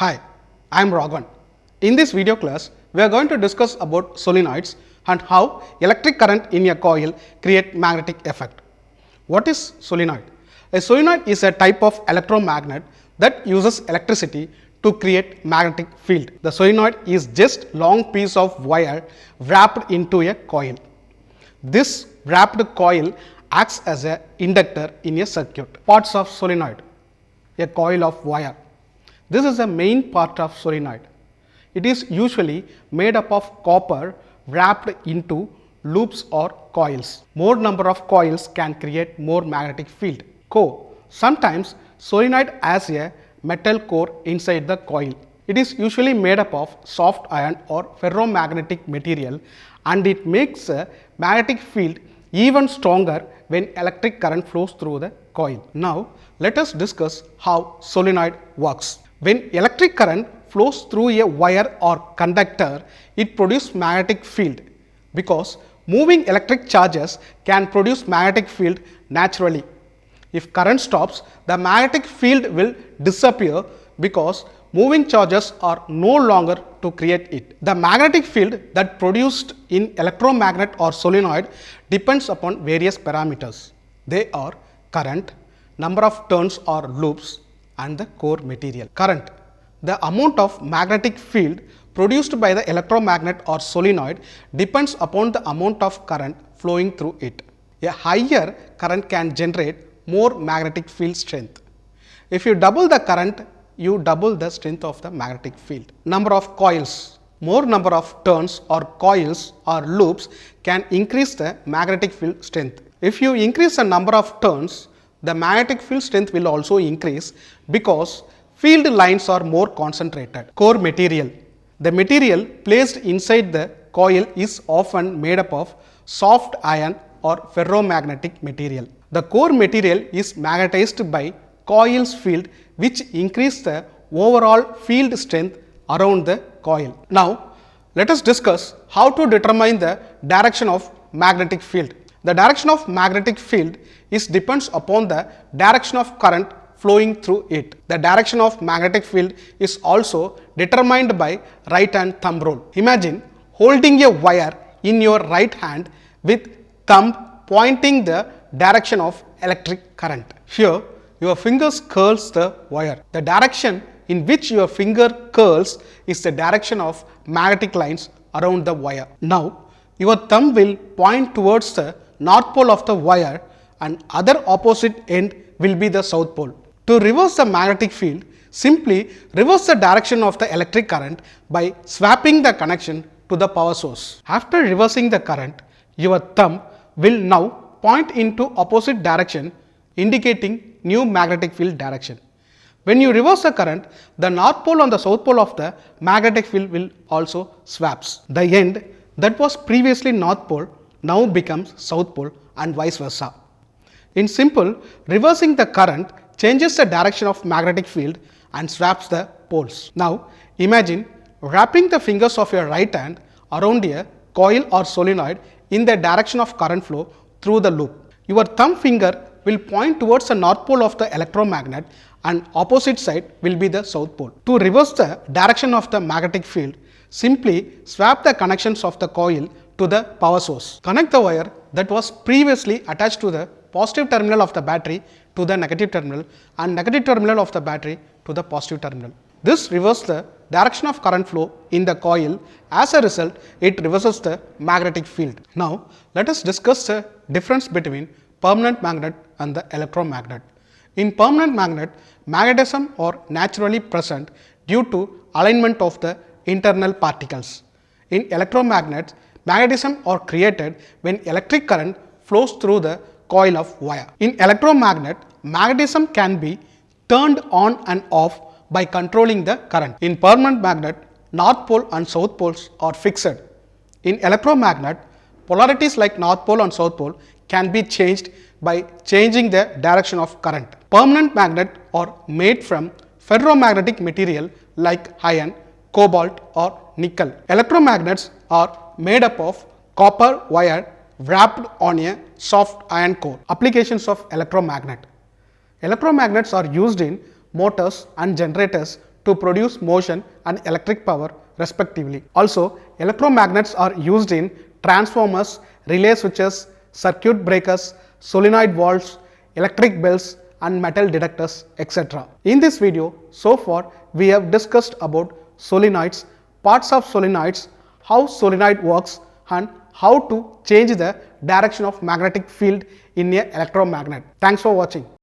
Hi, I am Raghavan. In this video class, we are going to discuss about solenoids and how electric current in a coil create magnetic effect. What is solenoid? A solenoid is a type of electromagnet that uses electricity to create magnetic field. The solenoid is just long piece of wire wrapped into a coil. This wrapped coil acts as an inductor in a circuit. Parts of solenoid: a coil of wire. This is the main part of solenoid. It is usually made up of copper wrapped into loops or coils. More number of coils can create more magnetic field. Core. Sometimes solenoid has a metal core inside the coil. It is usually made up of soft iron or ferromagnetic material, and it makes a magnetic field even stronger when electric current flows through the coil. Now let us discuss how solenoid works. When electric current flows through a wire or conductor, it produces magnetic field because moving electric charges can produce magnetic field naturally. If current stops, the magnetic field will disappear because moving charges are no longer to create it. The magnetic field that produced in electromagnet or solenoid depends upon various parameters. They are current, number of turns or loops, and the core material. Current. The amount of magnetic field produced by the electromagnet or solenoid depends upon the amount of current flowing through it. A higher current can generate more magnetic field strength. If you double the current, you double the strength of the magnetic field. Number of coils. More number of turns or coils or loops can increase the magnetic field strength. If you increase the number of turns, the magnetic field strength will also increase because field lines are more concentrated. Core material. The material placed inside the coil is often made up of soft iron or ferromagnetic material. The core material is magnetized by coil's field, which increase the overall field strength around the coil. Now let us discuss how to determine the direction of magnetic field. The direction of magnetic field depends upon the direction of current flowing through it. The direction of magnetic field is also determined by right and thumb rule. Imagine holding a wire in your right hand with thumb pointing the direction of electric current. Here your fingers curls the wire. The direction in which your finger curls is the direction of magnetic lines around the wire. Now your thumb will point towards the north pole of the wire and other opposite end will be the south pole. To reverse the magnetic field, simply reverse the direction of the electric current by swapping the connection to the power source. After reversing the current, your thumb will now point into opposite direction, indicating new magnetic field direction. When you reverse the current, the north pole and the south pole of the magnetic field will also swaps. The end that was previously north pole now becomes south pole and vice versa. In simple, reversing the current changes the direction of magnetic field and swaps the poles. Now imagine wrapping the fingers of your right hand around a coil or solenoid in the direction of current flow through the loop. Your thumb finger will point towards the north pole of the electromagnet and opposite side will be the south pole. To reverse the direction of the magnetic field, simply swap the connections of the coil to the power source. Connect the wire that was previously attached to the positive terminal of the battery to the negative terminal and negative terminal of the battery to the positive terminal. This reverses the direction of current flow in the coil. As a result, it reverses the magnetic field. Now let us discuss the difference between permanent magnet and the electromagnet. In permanent magnet, magnetism are naturally present due to alignment of the internal particles. In electromagnets, magnetism are created when electric current flows through the coil of wire. In electromagnet, magnetism can be turned on and off by controlling the current. In permanent magnet, north pole and south poles are fixed. In electromagnet, polarities like north pole and south pole can be changed by changing the direction of current. Permanent magnet are made from ferromagnetic material like iron, cobalt or nickel. Electromagnets are made up of copper wire wrapped on a soft iron core. Applications of electromagnet. Electromagnets are used in motors and generators to produce motion and electric power respectively. Also, electromagnets are used in transformers, relay switches, circuit breakers, solenoid valves, electric bells and metal detectors, etc. In this video, so far we have discussed about solenoids, parts of solenoids, how solenoid works and how to change the direction of magnetic field in an electromagnet. Thanks for watching.